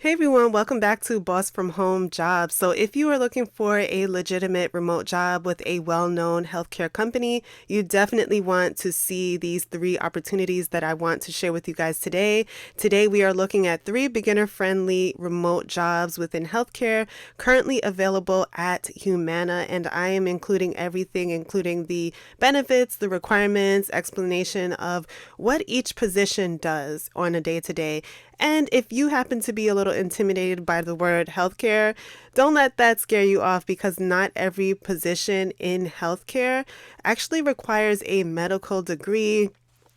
Hey everyone, welcome back to Boss from Home Jobs. So, if you are looking for a legitimate remote job with a well-known healthcare company, you definitely want to see these three opportunities that I want to share with you guys today. Today, we are looking at three beginner-friendly remote jobs within healthcare currently available at Humana, and I am including everything, including the benefits, the requirements, explanation of what each position does on a day-to-day. And if you happen to be a little intimidated by the word healthcare, don't let that scare you off because not every position in healthcare actually requires a medical degree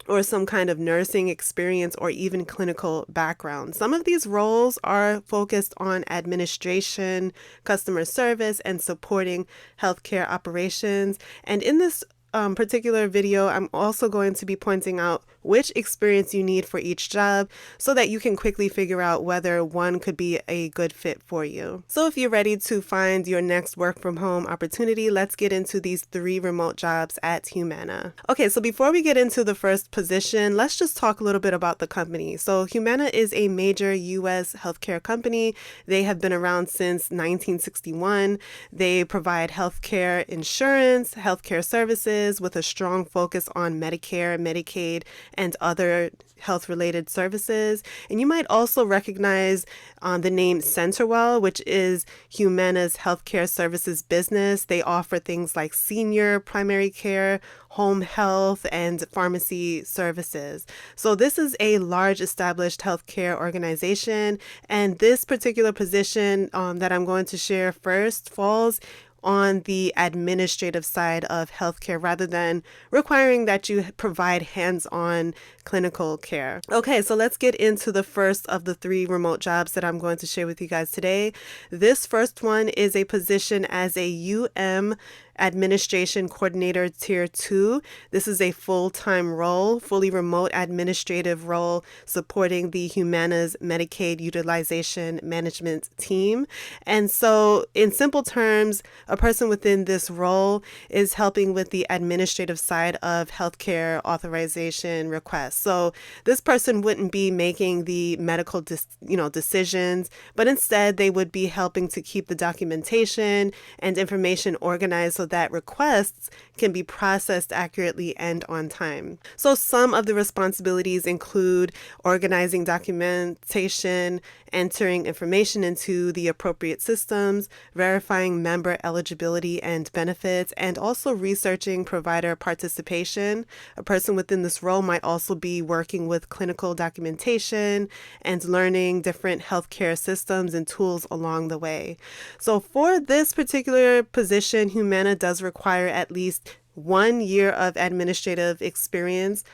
or some kind of nursing experience or even clinical background. Some of these roles are focused on administration, customer service, and supporting healthcare operations. And in this particular video, I'm also going to be pointing out which experience you need for each job so that you can quickly figure out whether one could be a good fit for you. So if you're ready to find your next work from home opportunity, let's get into these three remote jobs at Humana. Okay, so before we get into the first position, let's just talk a little bit about the company. So Humana is a major U.S. healthcare company. They have been around since 1961. They provide healthcare insurance, healthcare services with a strong focus on Medicare, Medicaid, and other health-related services. And you might also recognize the name CenterWell, which is Humana's healthcare services business. They offer things like senior primary care, home health, and pharmacy services. So this is a large established healthcare organization, and this particular position that I'm going to share first falls on the administrative side of healthcare rather than requiring that you provide hands-on clinical care. Okay, so let's get into the first of the three remote jobs that I'm going to share with you guys today. This first one is a position as a UM Administration Coordinator Tier 2. This is a full-time role, fully remote administrative role supporting the Humana's Medicaid Utilization Management team. And so, in simple terms, a person within this role is helping with the administrative side of healthcare authorization requests. So, this person wouldn't be making the medical decisions, but instead they would be helping to keep the documentation and information organized so that requests can be processed accurately and on time. So some of the responsibilities include organizing documentation, entering information into the appropriate systems, verifying member eligibility and benefits, and also researching provider participation. A person within this role might also be working with clinical documentation and learning different healthcare systems and tools along the way. So for this particular position, Humana does require at least 1 year of administrative experience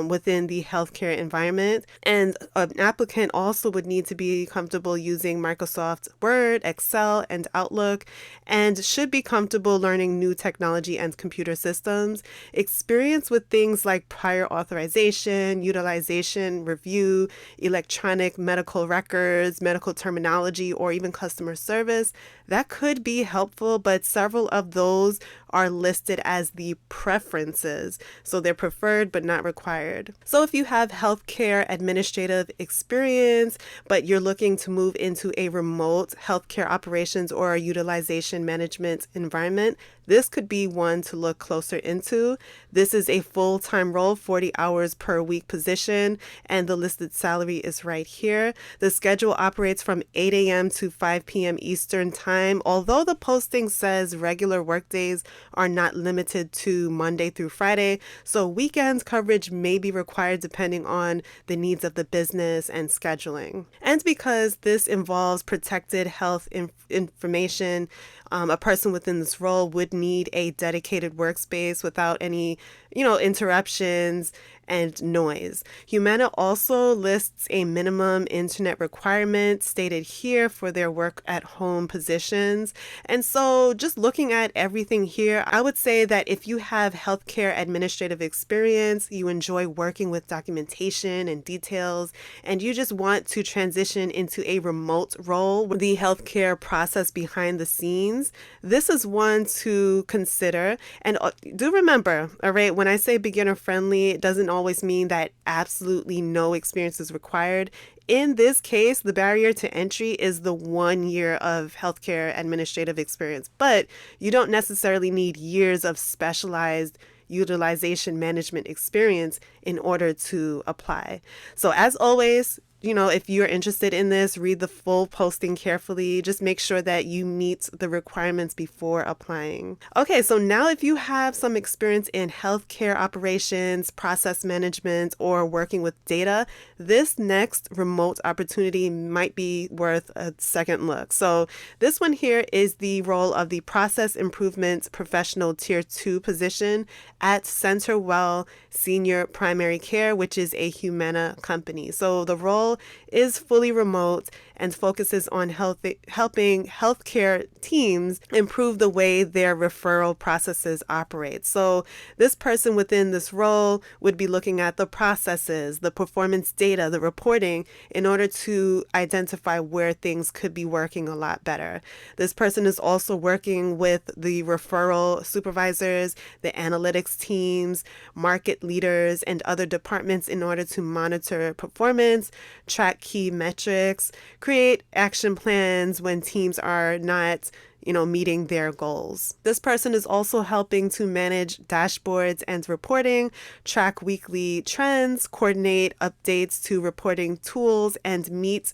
within the healthcare environment. And an applicant also would need to be comfortable using Microsoft Word, Excel, and Outlook, and should be comfortable learning new technology and computer systems. Experience with things like prior authorization, utilization review, electronic medical records, medical terminology, or even customer service, that could be helpful, but several of those are listed as the preferences. So they're preferred but not required. So if you have healthcare administrative experience, but you're looking to move into a remote healthcare operations or a utilization management environment, this could be one to look closer into. This is a full-time role, 40 hours per week position, and the listed salary is right here. The schedule operates from 8 a.m. to 5 p.m. Eastern Time, although the posting says regular workdays are not limited to Monday through Friday, so weekend coverage may be required depending on the needs of the business and scheduling. And because this involves protected health information, a person within this role would need a dedicated workspace without any, interruptions and noise. Humana also lists a minimum internet requirement stated here for their work at home positions. And so just looking at everything here, I would say that if you have healthcare administrative experience, you enjoy working with documentation and details, and you just want to transition into a remote role with the healthcare process behind the scenes, this is one to consider. And do remember, all right, when I say beginner friendly, it doesn't always mean that absolutely no experience is required. in this case, the barrier to entry is the 1 year of healthcare administrative experience, but you don't necessarily need years of specialized utilization management experience in order to apply. So, as always, if you're interested in this, read the full posting carefully. Just make sure that you meet the requirements before applying. Okay, so now if you have some experience in healthcare operations, process management, or working with data, this next remote opportunity might be worth a second look. So this one here is the role of the Process Improvement Professional Tier 2 position at CenterWell Senior Primary Care, which is a Humana company. So the role is fully remote and focuses on helping healthcare teams improve the way their referral processes operate. So this person within this role would be looking at the processes, the performance data, the reporting in order to identify where things could be working a lot better. This person is also working with the referral supervisors, the analytics teams, market leaders, and other departments in order to monitor performance, track key metrics, create action plans when teams are not meeting their goals. This person is also helping to manage dashboards and reporting, track weekly trends, coordinate updates to reporting tools, and lead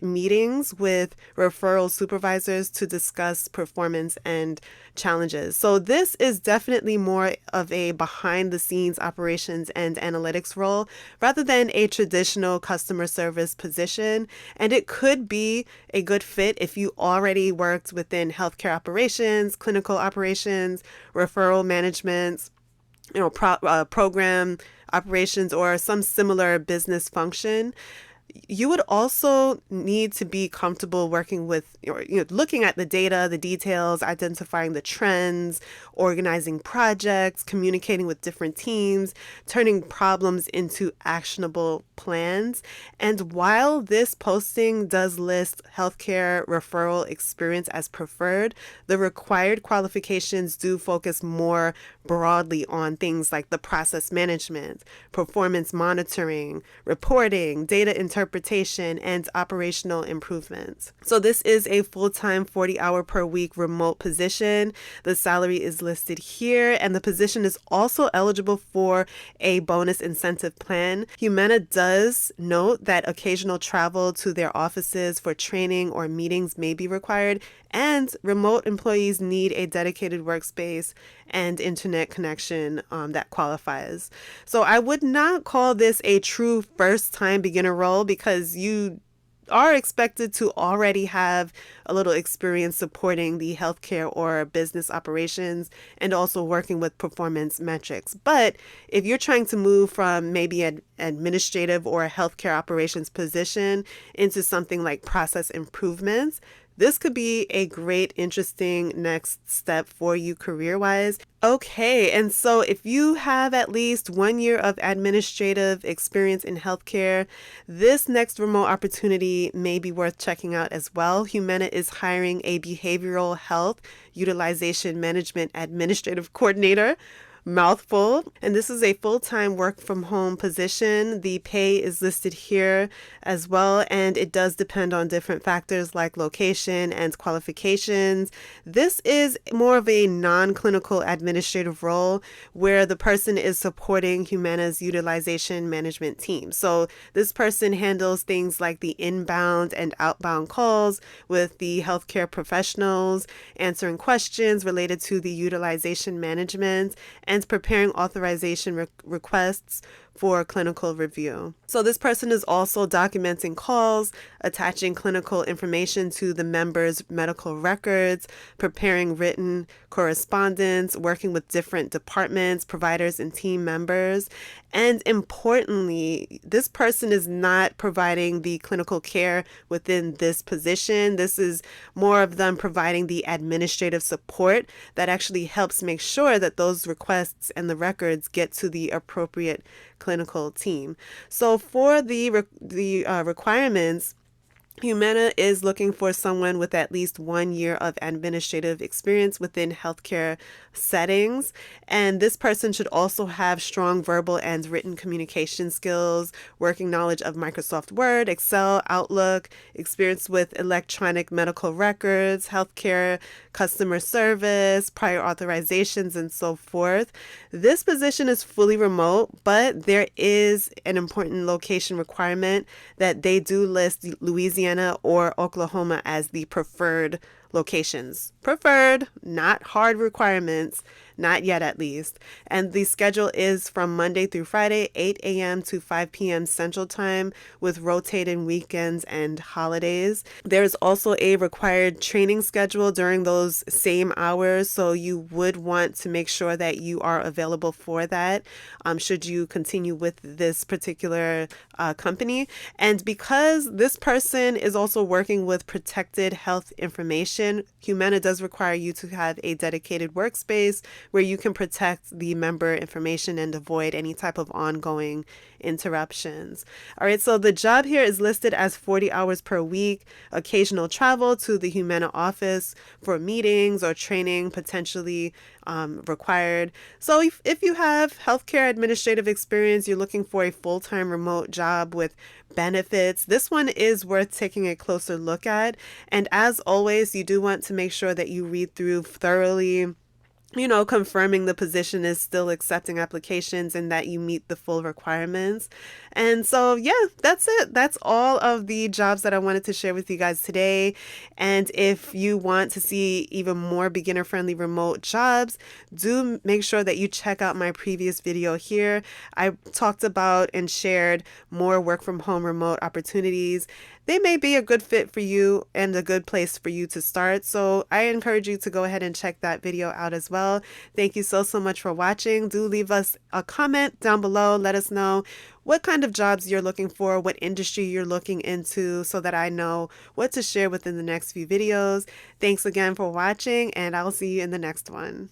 meetings with referral supervisors to discuss performance and challenges. So this is definitely more of a behind the scenes operations and analytics role rather than a traditional customer service position. And it could be a good fit if you already worked within healthcare operations, clinical operations, referral management, program operations, or some similar business function. You would also need to be comfortable working with, looking at the data, the details, identifying the trends, organizing projects, communicating with different teams, turning problems into actionable plans. And while this posting does list healthcare referral experience as preferred, the required qualifications do focus more broadly on things like the process management, performance monitoring, reporting, data interpretation, and operational improvements. So this is a full-time 40-hour per week remote position. The salary is listed here, and the position is also eligible for a bonus incentive plan. Humana does note that occasional travel to their offices for training or meetings may be required, and remote employees need a dedicated workspace and internet connection that qualifies. So I would not call this a true first-time beginner role because you are expected to already have a little experience supporting the healthcare or business operations and also working with performance metrics. But if you're trying to move from maybe an administrative or a healthcare operations position into something like process improvements, this could be a great, interesting next step for you career-wise. Okay, and so if you have at least 1 year of administrative experience in healthcare, this next remote opportunity may be worth checking out as well. Humana is hiring a behavioral health utilization management administrative coordinator. Mouthful. And this is a full-time work from home position. The pay is listed here as well, and it does depend on different factors like location and qualifications. This is more of a non-clinical administrative role where the person is supporting Humana's utilization management team. So this person handles things like the inbound and outbound calls with the healthcare professionals, answering questions related to the utilization management, and preparing authorization requests for clinical review. So this person is also documenting calls, attaching clinical information to the members' medical records, preparing written correspondence, working with different departments, providers, and team members. And importantly, this person is not providing the clinical care within this position. This is more of them providing the administrative support that actually helps make sure that those requests and the records get to the appropriate clinical team. So for the requirements, Humana is looking for someone with at least 1 year of administrative experience within healthcare settings. And this person should also have strong verbal and written communication skills, working knowledge of Microsoft Word, Excel, Outlook, experience with electronic medical records, healthcare, customer service, prior authorizations, and so forth. This position is fully remote, but there is an important location requirement that they do list Louisiana or Oklahoma as the preferred locations. Preferred, not hard requirements, not yet at least. And the schedule is from Monday through Friday, 8 a.m. to 5 p.m. Central Time, with rotating weekends and holidays. There's also a required training schedule during those same hours, so you would want to make sure that you are available for that should you continue with this particular company. And because this person is also working with protected health information, Humana does require you to have a dedicated workspace where you can protect the member information and avoid any type of ongoing interruptions. All right, so the job here is listed as 40 hours per week, occasional travel to the Humana office for meetings or training potentially required. So if you have healthcare administrative experience, you're looking for a full-time remote job with benefits, this one is worth taking a closer look at. And as always, you do want to make sure that you read through thoroughly, confirming the position is still accepting applications and that you meet the full requirements. And so, yeah, that's it. That's all of the jobs that I wanted to share with you guys today. And if you want to see even more beginner-friendly remote jobs, do make sure that you check out my previous video here. I talked about and shared more work-from-home remote opportunities. They may be a good fit for you and a good place for you to start. So I encourage you to go ahead and check that video out as well. Thank you so much for watching. Do leave us a comment down below. Let us know what kind of jobs you're looking for, what industry you're looking into, so that I know what to share within the next few videos. Thanks again for watching, and I'll see you in the next one.